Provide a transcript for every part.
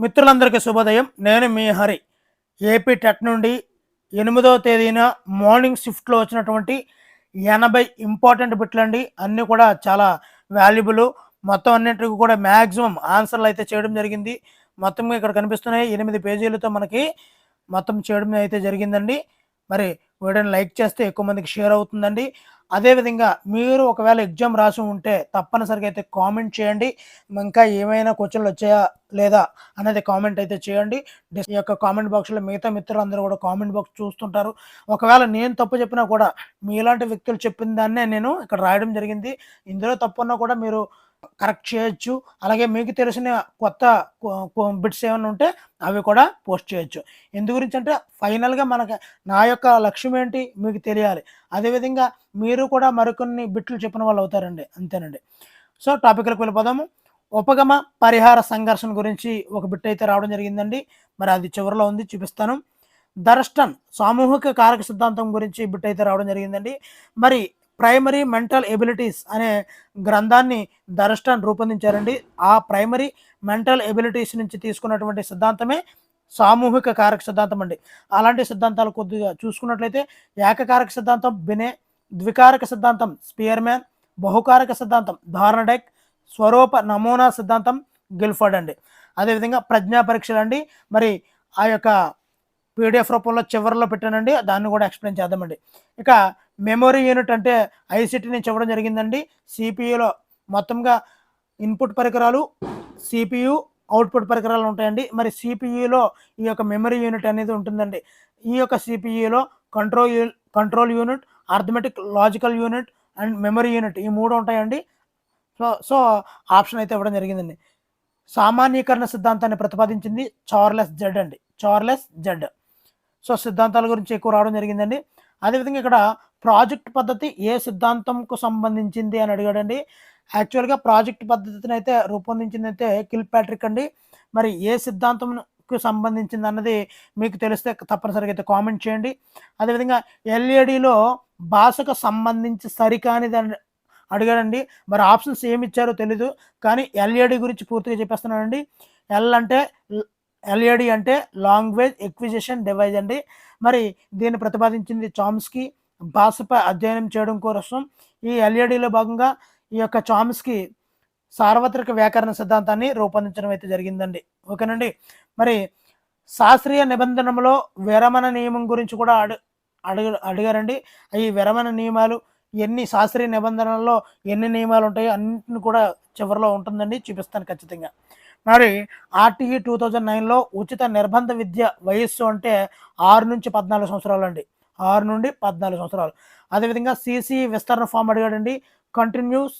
మిత్రులందరికీ శుభోదయం. నేను మీ హరి. ఏపీ టెట్ నుండి 8వ తేదీన మార్నింగ్ షిఫ్ట్‌లో వచ్చినటువంటి 80 ఇంపార్టెంట్ బిట్లండి. అన్నీ కూడా చాలా వాల్యుబుల్. మొత్తం అన్నిటికి కూడా మాక్సిమం ఆన్సర్‌లు అయితే చేయడం జరిగింది. మొత్తంగా ఇక్కడ కనిపిస్తున్నాయి 8 పేజీలతో మనకి మొత్తం చేయడం అయితే జరిగిందండి. మరి వీడియోని లైక్ చేస్తే ఎక్కువ మందికి షేర్ అవుతుందండి. అదేవిధంగా మీరు ఒకవేళ ఎగ్జామ్ రాసి ఉంటే తప్పనిసరిగా అయితే కామెంట్ చేయండి. ఇంకా ఏమైనా క్వశ్చన్లు వచ్చాయా లేదా అనేది కామెంట్ అయితే చేయండి. ఈ యొక్క కామెంట్ బాక్స్లో మిగతా మిత్రులందరూ కూడా కామెంట్ బాక్స్ చూస్తుంటారు. ఒకవేళ నేను తప్పు చెప్పినా కూడా మీలాంటి వ్యక్తులు చెప్పిన దాన్నే నేను ఇక్కడ రాయడం జరిగింది. ఇందులో తప్పున్నా కూడా మీరు కరెక్ట్ చేయొచ్చు. అలాగే మీకు తెలిసిన కొత్త బిట్స్ ఏమైనా ఉంటే అవి కూడా పోస్ట్ చేయొచ్చు. ఎందు గురించి అంటే ఫైనల్గా నా యొక్క లక్ష్యం ఏంటి మీకు తెలియాలి. అదేవిధంగా మీరు కూడా మరికొన్ని బిట్లు చెప్పిన వాళ్ళు అవుతారండి. అంతేనండి. సో టాపిక్లకు వెళ్ళిపోదాము. ఉపగమ పరిహార సంఘర్షణ గురించి ఒక బిట్ అయితే రావడం జరిగిందండి. మరి అది చివరిలో ఉంది, చూపిస్తాను. దర్స్టన్ సామూహిక కారక సిద్ధాంతం గురించి బిట్ అయితే రావడం జరిగిందండి. మరి ప్రైమరీ మెంటల్ ఎబిలిటీస్ అనే గ్రంథాన్ని దర్స్టన్ రూపొందించారండి. ఆ ప్రైమరీ మెంటల్ ఎబిలిటీస్ నుంచి తీసుకున్నటువంటి సిద్ధాంతమే సామూహిక కారక సిద్ధాంతం అండి. అలాంటి సిద్ధాంతాలు కొద్దిగా చూసుకున్నట్లయితే ఏకకారక సిద్ధాంతం బినే, ద్వికారక సిద్ధాంతం స్పియర్మ్యాన్, బహుకారక సిద్ధాంతం థార్నడైక్, స్వరూప నమూనా సిద్ధాంతం గిల్ఫర్డ్ అండి. అదేవిధంగా ప్రజ్ఞా పరీక్షలు అండి. మరి ఆ యొక్క పీడిఎఫ్ రూపంలో చివరిలో పెట్టానండి, దాన్ని కూడా ఎక్స్ప్లెయిన్ చేద్దామండి. ఇక మెమొరీ యూనిట్ అంటే ఐసిటీ నుంచి ఇవ్వడం జరిగిందండి. సిపియులో మొత్తంగా ఇన్పుట్ పరికరాలు, సిపియు అవుట్పుట్ పరికరాలు ఉంటాయండి. మరి సిపియులో ఈ యొక్క మెమరీ యూనిట్ అనేది ఉంటుందండి. ఈ యొక్క సిపియులో control unit, arithmetic logical unit and memory unit ఈ మూడు ఉంటాయండి. సో ఆప్షన్ అయితే ఇవ్వడం జరిగిందండి. సామాన్యీకరణ సిద్ధాంతాన్ని ప్రతిపాదించింది చార్లెస్ జెడ్ అండి. Charles Z. సో సిద్ధాంతాల గురించి ఎక్కువ రావడం జరిగిందండి. అదేవిధంగా ఇక్కడ ప్రాజెక్ట్ పద్ధతి ఏ సిద్ధాంతంకు సంబంధించింది అని అడిగాడండి. యాక్చువల్గా ప్రాజెక్ట్ పద్ధతిని అయితే రూపొందించింది అయితే కిల్పాట్రిక్ అండి. మరి ఏ సిద్ధాంతంకు సంబంధించింది అన్నది మీకు తెలిస్తే తప్పనిసరిగా అయితే కామెంట్ చేయండి. అదేవిధంగా ఎల్ఏడిలో భాషకు సంబంధించి సరికానిది అడిగాడండి. మరి ఆప్షన్స్ ఏమి ఇచ్చారో తెలీదు, కానీ ఎల్ఏడి గురించి పూర్తిగా చెప్పేస్తున్నానండి. ఎల్ఏడి అంటే లాంగ్వేజ్ ఎక్విజిషన్ డివైజ్ అండి. మరి దీన్ని ప్రతిపాదించింది చామ్స్కీ. భాషపై అధ్యయనం చేయడం కోసం ఈ ఎల్ఏడిలో భాగంగా ఈ యొక్క చామ్స్కీ సార్వత్రిక వ్యాకరణ సిద్ధాంతాన్ని రూపొందించడం అయితే జరిగిందండి. ఓకేనండి. మరి శాస్త్రీయ నిబంధనలో విరమణ నియమం గురించి కూడా అడిగారండి. ఈ విరమణ నియమాలు ఎన్ని శాస్త్రీయ నిబంధనల్లో ఎన్ని నియమాలు ఉంటాయో అన్నింటిని కూడా చివరిలో ఉంటుందండి, చూపిస్తాను ఖచ్చితంగా. మరి ఆర్టీఈ 2009లో ఉచిత నిర్బంధ విద్య వయస్సు అంటే 6 నుంచి 14 సంవత్సరాలు అండి. 6 నుండి 14 సంవత్సరాలు. అదేవిధంగా సిసి విస్తరణ ఫామ్ అడిగాడండి. కంటిన్యూస్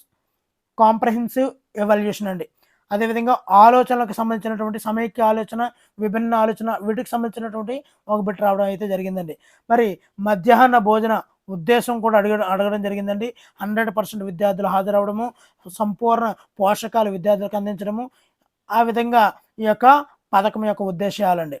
కాంప్రహెన్సివ్ ఎవాల్యుయేషన్ అండి. అదేవిధంగా ఆలోచనలకు సంబంధించినటువంటి సమైక్య ఆలోచన, విభిన్న ఆలోచన, వీటికి సంబంధించినటువంటి ఒక బిట్ రావడం అయితే జరిగిందండి. మరి మధ్యాహ్న భోజన ఉద్దేశం కూడా అడగడం జరిగిందండి. 100% విద్యార్థులు హాజరవడము, సంపూర్ణ పోషకాలు విద్యార్థులకు అందించడము, ఆ విధంగా ఈ యొక్క పథకం యొక్క ఉద్దేశాలండి.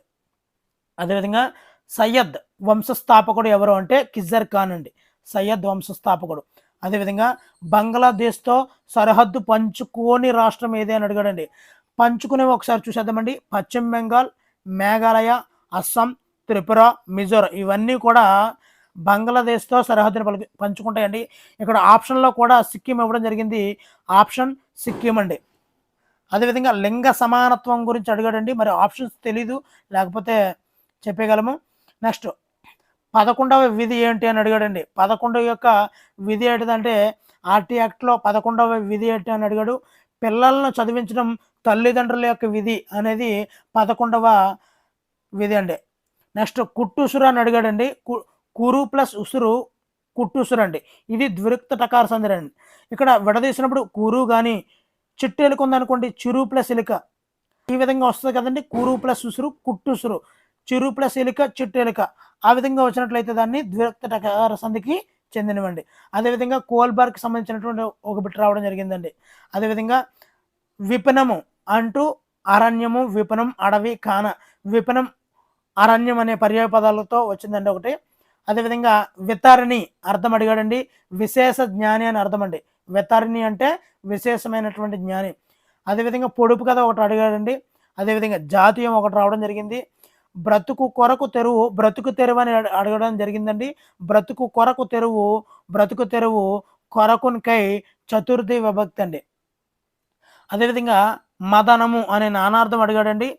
అదేవిధంగా సయ్యద్ వంశస్థాపకుడు ఎవరు అంటే కిజర్ ఖాన్ అండి. సయ్యద్ వంశస్థాపకుడు. అదేవిధంగా బంగ్లాదేశ్తో సరిహద్దు పంచుకోని రాష్ట్రం ఏది అని అడిగాడండి. పంచుకునేవి ఒకసారి చూసేద్దామండి. పశ్చిమ బెంగాల్, మేఘాలయ, అస్సాం, త్రిపుర, మిజోరం ఇవన్నీ కూడా బంగ్లాదేశ్తో సరిహద్దుని పంచుకుంటాయండి. ఇక్కడ ఆప్షన్లో కూడా సిక్కిం ఇవ్వడం జరిగింది. ఆప్షన్ సిక్కిం అండి. అదేవిధంగా లింగ సమానత్వం గురించి అడిగాడండి. మరి ఆప్షన్స్ తెలీదు, లేకపోతే చెప్పగలము. నెక్స్ట్ 11వ విధి ఏంటి అని అడిగాడండి. 11 యొక్క విధి ఏంటిదంటే ఆర్టీ యాక్ట్లో 11వ విధి ఏంటి అని అడిగాడు. పిల్లలను చదివించడం తల్లిదండ్రుల యొక్క విధి అనేది 11వ విధి అండి. నెక్స్ట్ కుట్టుసురు అని అడిగాడండి. కురు ప్లస్ ఉసురు కుట్టుసురు అండి. ఇది ద్విరుక్త టకార సంధి అండి. ఇక్కడ విడదీసినప్పుడు కురు కానీ చిట్టు ఎలుక ఉందనుకోండి, చిరు ప్లస్ ఎలుక ఈ విధంగా వస్తుంది కదండి. కురు ప్లస్ ఉసురు కుట్టుసురు, చిరు ప్లస్ ఎలుక చిట్టు ఎలుక ఆ విధంగా వచ్చినట్లయితే దాన్ని ద్విరుక్త టకార సంధికి చెందినవండి. అదేవిధంగా కోల్బర్గ్కి సంబంధించినటువంటి ఒక బిట్ రావడం జరిగిందండి. అదేవిధంగా విపణము అంటూ అరణ్యము, విపణం, అడవి, కాన, విపణం, అరణ్యం అనే పర్యాయ పదాలతో వచ్చిందండి ఒకటి. అదేవిధంగా వితరణి అర్థం అడిగాడండి. విశేష జ్ఞాని అని అర్థం అండి. వితరణి అంటే విశేషమైనటువంటి జ్ఞాని. అదేవిధంగా పొడుపు కథ ఒకటి అడిగాడండి. అదేవిధంగా జాతీయం ఒకటి రావడం జరిగింది. బ్రతుకు కొరకు తెరువు, బ్రతుకు తెరువు అని అడగడం జరిగిందండి. బ్రతుకు కొరకు తెరువు, బ్రతుకు తెరువు కొరకునికై చతుర్థి విభక్తి అండి. అదేవిధంగా మదనము అనే నానార్థం అడిగాడండి.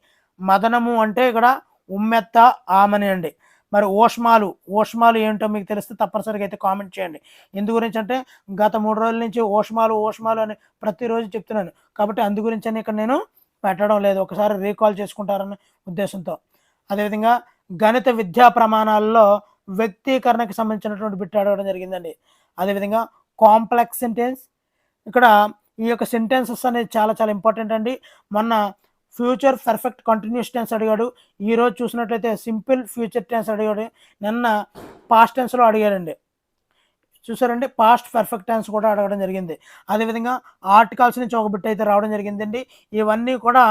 మదనము అంటే ఇక్కడ ఉమ్మెత్త, ఆమని అండి. మరి ఊష్మాలు, ఊష్మాలు ఏంటో మీకు తెలిస్తే తప్పనిసరిగా అయితే కామెంట్ చేయండి. ఎందు గురించి అంటే గత 3 రోజుల నుంచి ఊష్మాలు, ఊష్మాలు అని ప్రతిరోజు చెప్తున్నాను. కాబట్టి అందు గురించని ఇక్కడ నేను పెట్టడం లేదు. ఒకసారి రీకాల్ చేసుకుంటారన్న ఉద్దేశంతో. అదేవిధంగా గణిత విద్యా ప్రమాణాల్లో వ్యక్తీకరణకు సంబంధించినటువంటి బిట్ అడగడం జరిగిందండి. అదేవిధంగా కాంప్లెక్స్ సెంటెన్స్, ఇక్కడ ఈ యొక్క సెంటెన్సెస్ అనేది చాలా చాలా ఇంపార్టెంట్ అండి. మొన్న ఫ్యూచర్ పర్ఫెక్ట్ కంటిన్యూస్ టెన్స్ అడిగాడు. ఈరోజు చూసినట్లయితే సింపుల్ ఫ్యూచర్ టెన్స్ అడిగాడు. నిన్న పాస్ట్ టెన్స్లో అడిగాడండి. చూసారండి, పాస్ట్ పర్ఫెక్ట్ టెన్స్ కూడా అడగడం జరిగింది. అదేవిధంగా ఆర్టికల్స్ నుంచి ఒక బిట్ అయితే రావడం జరిగిందండి. ఇవన్నీ కూడా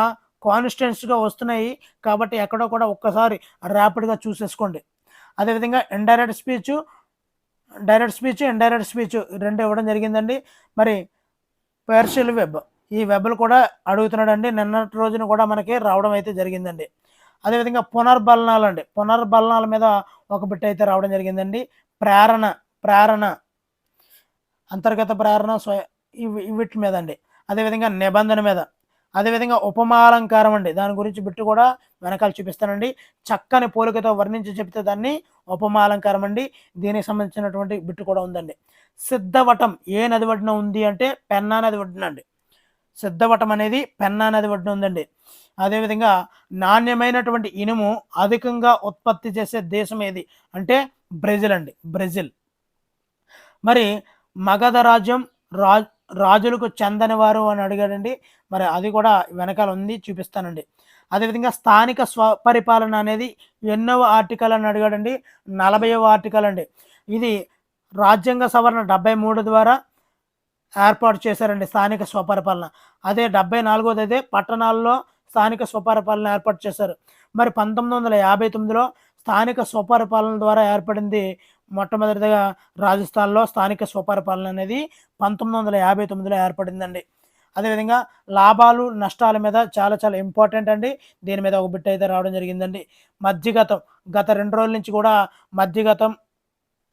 కాన్స్టెంట్స్గా వస్తున్నాయి కాబట్టి ఎక్కడో కూడా ఒక్కసారి ర్యాపిడ్గా చూసేసుకోండి. అదేవిధంగా indirect speech, direct speech, indirect speech రెండు ఇవ్వడం జరిగిందండి. మరి పార్షియల్ వెబ్, ఈ వెబ్లు కూడా అడుగుతున్నాడండి. నిన్నటి రోజున కూడా మనకి రావడం అయితే జరిగిందండి. అదేవిధంగా పునర్బలనాలు అండి, పునర్బలనాల మీద ఒక బిట్ అయితే రావడం జరిగిందండి. ప్రేరణ, ప్రేరణ, అంతర్గత ప్రేరణ, వీటి మీద అండి. అదేవిధంగా నిబంధన మీద, అదేవిధంగా ఉపమాలంకారం అండి, దాని గురించి బిట్టు కూడా వెనకాల చూపిస్తానండి. చక్కని పోలికతో వర్ణించి చెప్తే దాన్ని ఉపమాలంకారం అండి. దీనికి సంబంధించినటువంటి బిట్టు కూడా ఉందండి. సిద్ధవటం ఏ నది ఒడ్డున ఉంది అంటే పెన్నా నది ఒడ్డున అండి. సిద్ధవటం అనేది పెన్నా నది ఒడ్డున ఉందండి. అదేవిధంగా నాణ్యమైనటువంటి ఇనుము అధికంగా ఉత్పత్తి చేసే దేశం ఏది అంటే బ్రెజిల్ అండి, బ్రెజిల్. మరి మగధ రాజ్యం రాజులకు చెందని వారు అని అడిగాడండి. మరి అది కూడా వెనకాల ఉంది, చూపిస్తానండి. అదేవిధంగా స్థానిక స్వపరిపాలన అనేది ఎన్నవ ఆర్టికల్ అని అడిగాడండి. 40వ ఆర్టికల్ అండి. ఇది రాజ్యాంగ సవరణ 73 ద్వారా ఏర్పాటు చేశారండి స్థానిక స్వపరిపాలన. అదే 74వది అయితే పట్టణాల్లో స్థానిక స్వపరిపాలన ఏర్పాటు చేశారు. మరి 1959లో స్థానిక స్వపరిపాలన ద్వారా ఏర్పడింది. మొట్టమొదటిగా రాజస్థాన్లో స్థానిక స్వపరిపాలన అనేది 1959లో ఏర్పడిందండి. అదేవిధంగా లాభాలు నష్టాల మీద చాలా చాలా ఇంపార్టెంట్ అండి. దీని మీద ఒక బిట్ అయితే రావడం జరిగిందండి. మధ్యగతం, గత 2 రోజుల నుంచి కూడా మధ్యగతం,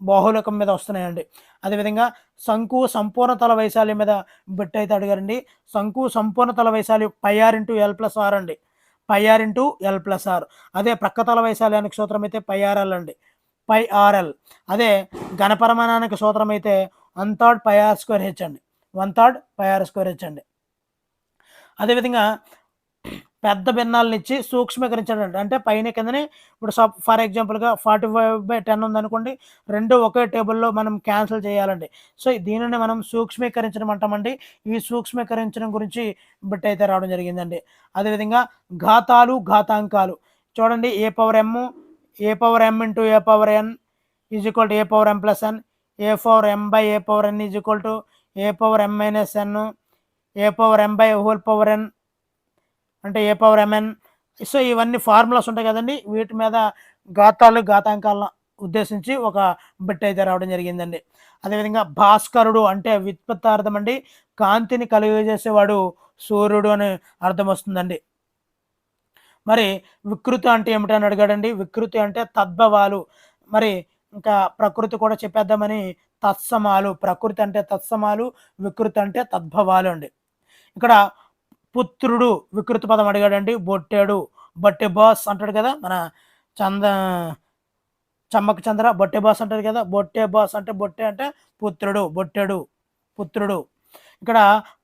బాహుళకం మీద వస్తున్నాయండి. అదేవిధంగా శంకు సంపూర్ణతల వైశాల్యం మీద బిట్ అయితే అడిగారండి. శంకు సంపూర్ణతల వైశాల్యం πr × l+r అండి, πr × l+r. అదే ప్రక్కతల వైశాల్యానికి సూత్రం అయితే πrl అండి, πrl. అదే ఘనపరిమాణానికి సూత్రం అయితే 1/3 πr² అండి, 1/3 πr² అండి. అదేవిధంగా పెద్ద భిన్నాలను ఇచ్చి సూక్ష్మీకరించడం అంటే పైన కిందని, ఇప్పుడు ఫర్ ఎగ్జాంపుల్గా 45/10 ఉందనుకోండి, రెండు ఒకే టేబుల్లో మనం క్యాన్సిల్ చేయాలండి. సో దీనిని మనం సూక్ష్మీకరించడం అంటామండి. ఈ సూక్ష్మీకరించడం గురించి బిట్ అయితే రావడం జరిగిందండి. అదేవిధంగా ఘాతాలు, ఘాతాంకాలు చూడండి. a⁴m × a⁴n = a⁴m+n, a⁴m/a⁴n = a⁴m-n, a⁴m/n అంటే a⁴mn. సో ఇవన్నీ ఫార్ములాస్ ఉంటాయి కదండి. వీటి మీద ఘాతాలు, ఘాతాంకాలను ఉద్దేశించి ఒక బిట్ అయితే రావడం జరిగిందండి. అదేవిధంగా భాస్కరుడు అంటే వ్యుత్పత్తార్థం అండి. కాంతిని కలుగజేసేవాడు సూర్యుడు అని అర్థం వస్తుందండి. మరి వికృతి అంటే ఏమిటని అడిగాడండి. వికృతి అంటే తద్భవాలు. మరి ఇంకా ప్రకృతి కూడా చెప్పేద్దామని తత్సమాలు. ప్రకృతి అంటే తత్సమాలు, వికృతి అంటే తద్భవాలు అండి. ఇక్కడ పుత్రుడు వికృతి పదం అడిగాడండి. బొట్టెడు, బొట్టె బాస్ అంటాడు కదా మన చమ్మక చంద్ర, బొట్టె బాస్ అంటాడు కదా. బొట్టె బాస్ అంటే బొట్టె అంటే పుత్రుడు, బొట్టెడు, పుత్రుడు. ఇక్కడ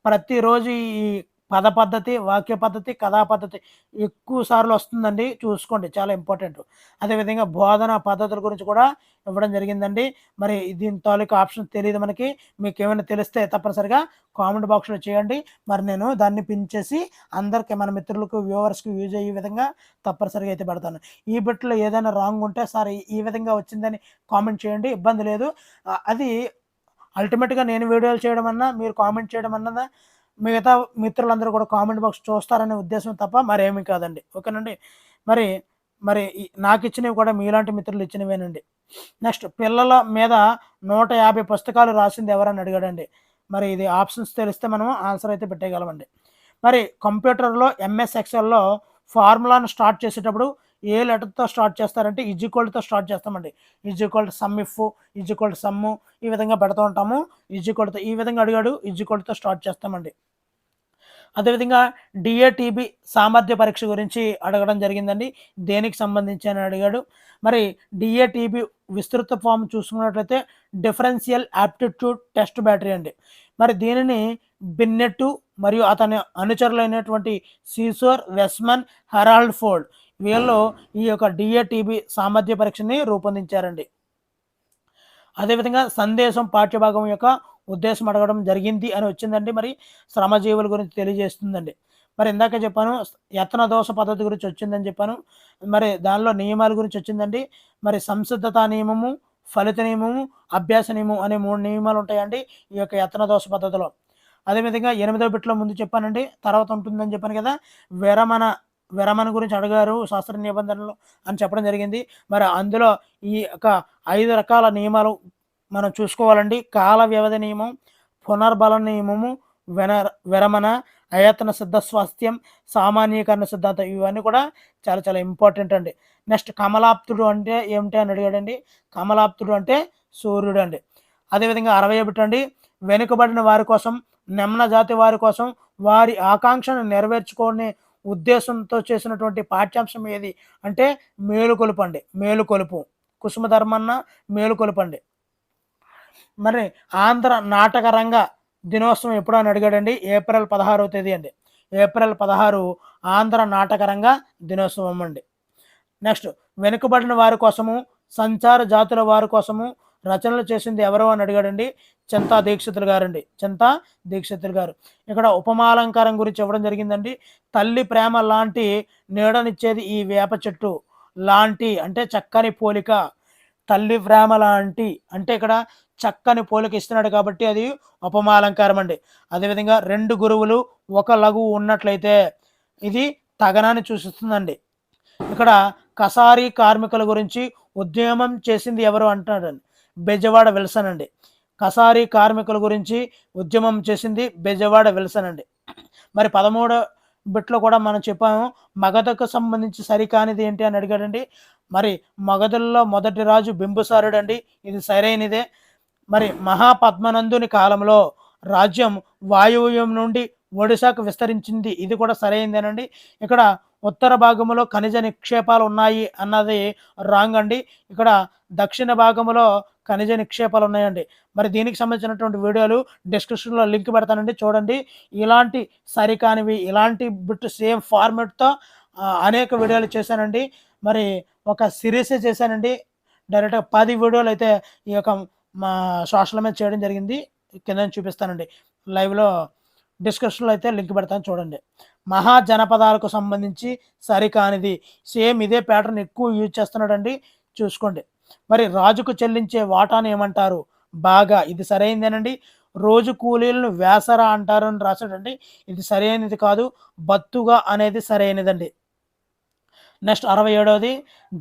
ప్రతిరోజు ఈ పద పద్ధతి, వాక్య పద్ధతి, కథా పద్ధతి ఎక్కువ సార్లు వస్తుందండి, చూసుకోండి, చాలా ఇంపార్టెంట్. అదేవిధంగా బోధన పద్ధతుల గురించి కూడా ఇవ్వడం జరిగిందండి. మరి దీని తాలూకు ఆప్షన్ తెలియదు మనకి. మీకు ఏమైనా తెలిస్తే తప్పనిసరిగా కామెంట్ బాక్స్లో చేయండి. మరి నేను దాన్ని పిన్ చేసి అందరికీ, మన మిత్రులకు, వ్యూవర్స్కి యూజ్ అయ్యే విధంగా తప్పనిసరిగా అయితే పెడతాను. ఈ బిట్లో ఏదైనా రాంగ్ ఉంటే సార్ ఈ విధంగా వచ్చిందని కామెంట్ చేయండి, ఇబ్బంది లేదు. అది అల్టిమేట్గా నేను వీడియోలు చేయడం అన్నా, మీరు కామెంట్ చేయడం అన్నదా, మిగతా మిత్రులందరూ కూడా కామెంట్ బాక్స్ చూస్తారనే ఉద్దేశం తప్ప మరేమీ కాదండి. ఓకేనండి. మరి మరి నాకు ఇచ్చినవి కూడా మీలాంటి మిత్రులు ఇచ్చినవేనండి. నెక్స్ట్, పిల్లల మీద 150 పుస్తకాలు రాసింది ఎవరని అడిగాడండి. మరి ఇది ఆప్షన్స్ తెలిస్తే మనం ఆన్సర్ అయితే పెట్టేయగలమండి. మరి కంప్యూటర్లో MS ఎక్సెల్లో ఫార్ములాను స్టార్ట్ చేసేటప్పుడు ఏ లెటర్తో స్టార్ట్ చేస్తారంటే ఈక్వల్తో స్టార్ట్ చేస్తామండి. Equal sum if, equal sum ఈ విధంగా పెడుతూ ఉంటాము. ఈక్వల్తో ఈ విధంగా అడిగాడు, ఈక్వల్తో స్టార్ట్ చేస్తామండి. అదేవిధంగా డిఏటిబి సామర్థ్య పరీక్ష గురించి అడగడం జరిగిందండి. దేనికి సంబంధించి అని అడిగాడు. మరి డిఏటిబి విస్తృత ఫామ్ చూసుకున్నట్లయితే డిఫరెన్షియల్ యాప్టిట్యూడ్ టెస్ట్ బ్యాటరీ అండి. మరి దీనిని బిన్నెట్ మరియు అతని అనుచరులైనటువంటి సీసోర్, వెస్మన్, హెరాల్డ్ ఫోర్డ్ వీళ్ళు ఈ యొక్క డిఏటిబి సామర్థ్య పరీక్షని రూపొందించారండి. అదేవిధంగా సందేశం పాఠ్యభాగం యొక్క ఉద్దేశం అడగడం జరిగింది అని వచ్చిందండి. మరి శ్రమజీవుల గురించి తెలియజేస్తుందండి. మరి ఇందాక చెప్పాను యత్న దోష పద్ధతి గురించి వచ్చిందని చెప్పాను. మరి దానిలో నియమాల గురించి వచ్చిందండి. మరి సంసిద్ధత నియమము, ఫలిత నియమము, అభ్యాస నియమం అనే 3 నియమాలు ఉంటాయండి ఈ యొక్క యత్న దోష పద్ధతిలో. అదేవిధంగా 8వ బిట్లో ముందు చెప్పానండి, తర్వాత ఉంటుందని చెప్పాను కదా. విరమణ గురించి అడిగారు శాస్త్ర నిబంధనలు అని చెప్పడం జరిగింది. మరి అందులో ఈ యొక్క 5 రకాల నియమాలు మనం చూసుకోవాలండి. కాల వ్యవధి నియమం, పునర్బల నియమము, విరమణ, అయత్న సిద్ధ స్వాస్థ్యం, సామాన్యీకరణ సిద్ధాంతం ఇవన్నీ కూడా చాలా చాలా ఇంపార్టెంట్ అండి. నెక్స్ట్ కమలాప్తుడు అంటే ఏమిటి అని అడిగాడండి. కమలాప్తుడు అంటే సూర్యుడు అండి. అదేవిధంగా 61 అండి, వెనుకబడిన వారి కోసం, నిమ్న జాతి వారి కోసం వారి ఆకాంక్షను నెరవేర్చుకునే ఉద్దేశంతో చేసినటువంటి పాఠ్యాంశం ఏది అంటే మేలుకొలుపు అండి. మేలుకొలుపు కుసుమధర్మన్న మేలుకొలుపండి. మరి ఆంధ్ర నాటక రంగ దినోత్సవం ఎప్పుడు అని అడిగాడండి. ఏప్రిల్ 16వ తేదీ అండి. ఏప్రిల్ 16 ఆంధ్ర నాటక రంగ దినోత్సవం అండి. నెక్స్ట్ వెనుకబడిన వారి కోసము, సంచార జాతుల వారి కోసము రచనలు చేసింది ఎవరు అని అడిగాడండి. చింతా దీక్షితులు గారండి. చింతా దీక్షితులు గారు. ఇక్కడ ఉపమాలంకారం గురించి ఇవ్వడం జరిగిందండి. తల్లి ప్రేమ లాంటి నీడనిచ్చేది ఈ వేప చెట్టు. లాంటి అంటే చక్కని పోలిక, తల్లి ప్రేమ లాంటి అంటే ఇక్కడ చక్కని పోలిక ఇస్తున్నాడు కాబట్టి అది ఉపమాలంకారం అండి. అదేవిధంగా 2 గురువులు 1 లఘువు ఉన్నట్లయితే ఇది తగనాన్ని సూచిస్తుందండి. ఇక్కడ కసారీ కార్మికుల గురించి ఉద్యమం చేసింది ఎవరు అంటాడండి. బెజవాడ విల్సన్ అండి. కసారీ కార్మికుల గురించి ఉద్యమం చేసింది బెజవాడ విల్సన్ అండి. మరి 13వ బిట్లో కూడా మనం చెప్పాము మగధకు సంబంధించి సరికానిది ఏంటి అని అడిగాడండి. మరి మగధుల్లో మొదటి రాజు బింబిసారుడు అండి. ఇది సరైనదే. మరి మహాపద్మనందుని కాలంలో రాజ్యం వాయువ్యం నుండి ఒడిశాకు విస్తరించింది. ఇది కూడా సరైనదేనండి. ఇక్కడ ఉత్తర భాగంలో ఖనిజ నిక్షేపాలు ఉన్నాయి అన్నది రాంగ్ అండి. ఇక్కడ దక్షిణ భాగంలో ఖనిజ నిక్షేపాలు ఉన్నాయండి. మరి దీనికి సంబంధించినటువంటి వీడియోలు డిస్క్రిప్షన్లో లింక్ పెడతానండి, చూడండి. ఇలాంటి సరికానివి ఇలాంటి బిట్ సేమ్ ఫార్మెట్తో అనేక వీడియోలు చేశానండి. మరి ఒక సిరీసే చేశానండి. డైరెక్ట్గా 10 వీడియోలు అయితే ఈ యొక్క మా సోషల్ మీద చేయడం జరిగింది. కింద చూపిస్తానండి, లైవ్లో డిస్క్రిప్షన్లో అయితే లింక్ పెడతాను, చూడండి. మహాజనపదాలకు సంబంధించి సరికానిది సేమ్ ఇదే ప్యాటర్న్ ఎక్కువ యూజ్ చేస్తున్నాడండి, చూసుకోండి. మరి రాజుకు చెల్లించే వాటాను ఏమంటారు? బాగా, ఇది సరైనదేనండి. రోజు కూలీలను వేసరా అంటారని రాశాడండి. ఇది సరైనది కాదు. బత్తుగా అనేది సరైనదండి. నెక్స్ట్ 67వది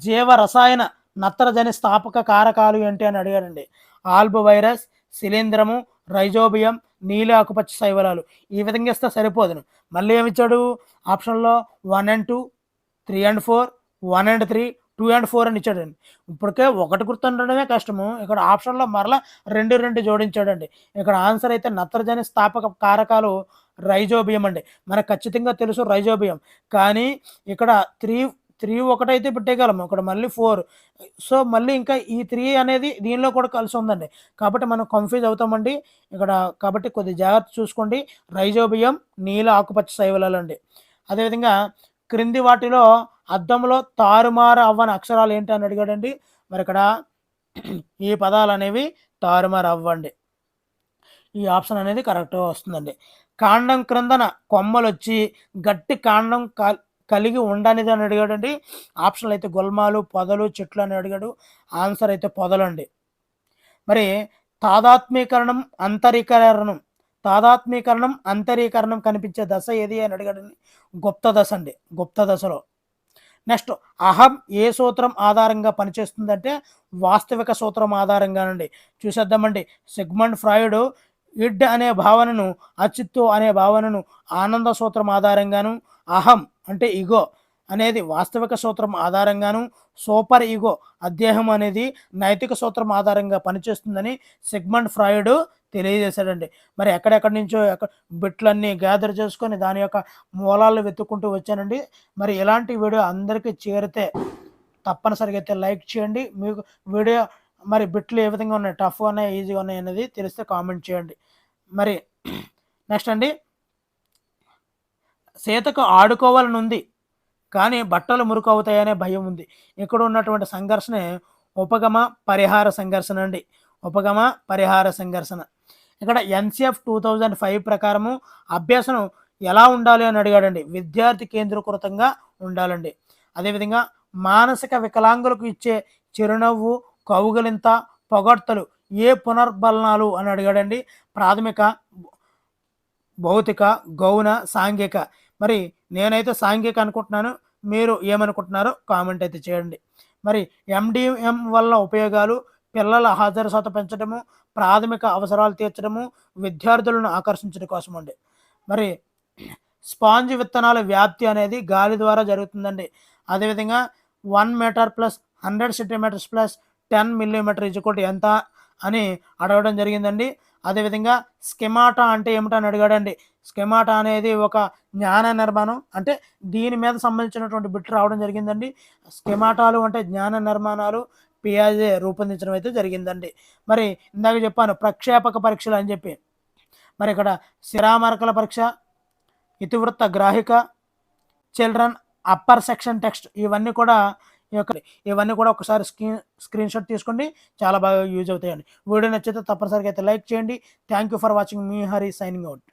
జీవ రసాయన నత్రజని స్థాపక కారకాలు ఏంటి అని అడిగాడండి. ఆల్బో వైరస్, శిలీంధ్రము, రైజోబియం, నీలి ఆకుపచ్చ శైవలాలు. ఈ విధంగా ఇస్తే సరిపోదును. మళ్ళీ ఏమిచ్చాడు ఆప్షన్లో 1 and 2, 3 and 4, 1 and 3, 2 and 4 అని ఇచ్చాడండి. ఇప్పటికే ఒకటి గుర్తుండడమే కష్టము, ఇక్కడ ఆప్షన్లో మరలా 2 జోడించాడండి. ఇక్కడ ఆన్సర్ అయితే నత్రజని స్థాపక కారకాలు రైజోబియం అండి. మనకు ఖచ్చితంగా తెలుసు రైజోబియం, కానీ ఇక్కడ 3 ఒకటైతే పెట్టేయగలము, ఇక్కడ మళ్ళీ 4. సో మళ్ళీ ఇంకా ఈ 3 అనేది దీనిలో కూడా కలిసి ఉందండి, కాబట్టి మనం కన్ఫ్యూజ్ అవుతామండి ఇక్కడ. కాబట్టి కొద్ది జాగ్రత్త చూసుకోండి. రైజోబియం, నీల ఆకుపచ్చ శైవలాలు అండి. అదేవిధంగా క్రింది వాటిలో అద్దంలో తారుమారు అవ్వని అక్షరాలు ఏంటి అని అడిగాడండి. మరి ఇక్కడ ఈ పదాలు అనేవి తారుమారు అవ్వండి. ఈ ఆప్షన్ అనేది కరెక్ట్గా వస్తుందండి. కాండం క్రిందన కొమ్మలు వచ్చి గట్టి కాండం కలిగి ఉండనిది అని అడిగాడండి. ఆప్షన్లు అయితే గుల్మాలు, పొదలు, చెట్లు అని అడిగాడు. ఆన్సర్ అయితే పొదలండి. మరి తాదాత్మీకరణం అంతరీకరణం కనిపించే దశ ఏది అని అడిగాడండి. గుప్త దశ అండి, గుప్త దశలో. నెక్స్ట్ అహం ఏ సూత్రం ఆధారంగా పనిచేస్తుందంటే వాస్తవిక సూత్రం ఆధారంగానండి. చూసేద్దామండి. సిగ్మండ్ ఫ్రాయిడ్ ఇడ్ అనే భావనను, అచిత్తు అనే భావనను ఆనంద సూత్రం ఆధారంగాను, అహం అంటే ఇగో అనేది వాస్తవిక సూత్రం ఆధారంగాను, సూపర్ ఈగో అధ్యాయం అనేది నైతిక సూత్రం ఆధారంగా పనిచేస్తుందని సిగ్మండ్ ఫ్రాయిడ్ తెలియజేశాడండి. మరి ఎక్కడెక్కడి నుంచో బిట్లన్నీ గ్యాదర్ చేసుకొని దాని యొక్క మూలాలను వెతుక్కుంటూ వచ్చానండి. మరి ఇలాంటి వీడియో అందరికీ చేరితే తప్పనిసరిగా అయితే లైక్ చేయండి. మీకు వీడియో మరి బిట్లు ఏ విధంగా ఉన్నాయి, టఫ్గా ఉన్నాయి, ఈజీగా ఉన్నాయి అనేది తెలిస్తే కామెంట్ చేయండి. మరి నెక్స్ట్ అండి, సీతకు ఆడుకోవాలని ఉంది కానీ బట్టలు మురికి అవుతాయనే భయం ఉంది. ఇక్కడ ఉన్నటువంటి సంఘర్షణే ఉపగమ పరిహార సంఘర్షణ అండి. ఉపగమ పరిహార సంఘర్షణ. ఇక్కడ ఎన్సిఎఫ్ 2005 ప్రకారము అభ్యాసం ఎలా ఉండాలి అని అడిగాడండి. విద్యార్థి కేంద్రీకృతంగా ఉండాలండి. అదేవిధంగా మానసిక వికలాంగులకు ఇచ్చే చిరునవ్వు, కౌగిలింత, పొగడ్తలు ఏ పునర్బలనాలు అని అడిగాడండి. ప్రాథమిక, భౌతిక, గౌణ, సాంఘిక. మరి నేనైతే సాంఘిక అనుకుంటున్నాను. మీరు ఏమనుకుంటున్నారో కామెంట్ అయితే చేయండి. మరి ఎండిఎం వల్ల ఉపయోగాలు: పిల్లల హాజరు శాతం పెంచడము, ప్రాథమిక అవసరాలు తీర్చడము, విద్యార్థులను ఆకర్షించడం కోసం అండి. మరి స్పాంజ్ విత్తనాల వ్యాప్తి అనేది గాలి ద్వారా జరుగుతుందండి. అదేవిధంగా 1 meter plus 100 centimeters plus 10 millimeter is equal to ఎంత అని అడగడం జరిగిందండి. అదేవిధంగా స్కెమాటా అంటే ఏమిటని అడిగాడండి. స్కెమాటా అనేది ఒక జ్ఞాన నిర్మాణం, అంటే దీని మీద సంబంధించినటువంటి బిట్ రావడం జరిగిందండి. స్కెమాటాలు అంటే జ్ఞాన నిర్మాణాలు పియాజే రూపొందించడం అయితే జరిగిందండి. మరి ఇందాక చెప్పాను ప్రక్షేపక పరీక్షలు అని చెప్పి. మరి ఇక్కడ శిరామరకల పరీక్ష, ఇతివృత్త గ్రాహిక, చిల్డ్రన్ అప్పర్ సెక్షన్ టెక్స్ట్, ఇవన్నీ కూడా ఒకసారి స్క్రీన్ షాట్ తీసుకోండి. చాలా బాగా యూజ్ అవుతాయండి. వీడియో నచ్చితే తప్పనిసరిగా అయితే లైక్ చేయండి. Thank you for watching. Me Hari signing out.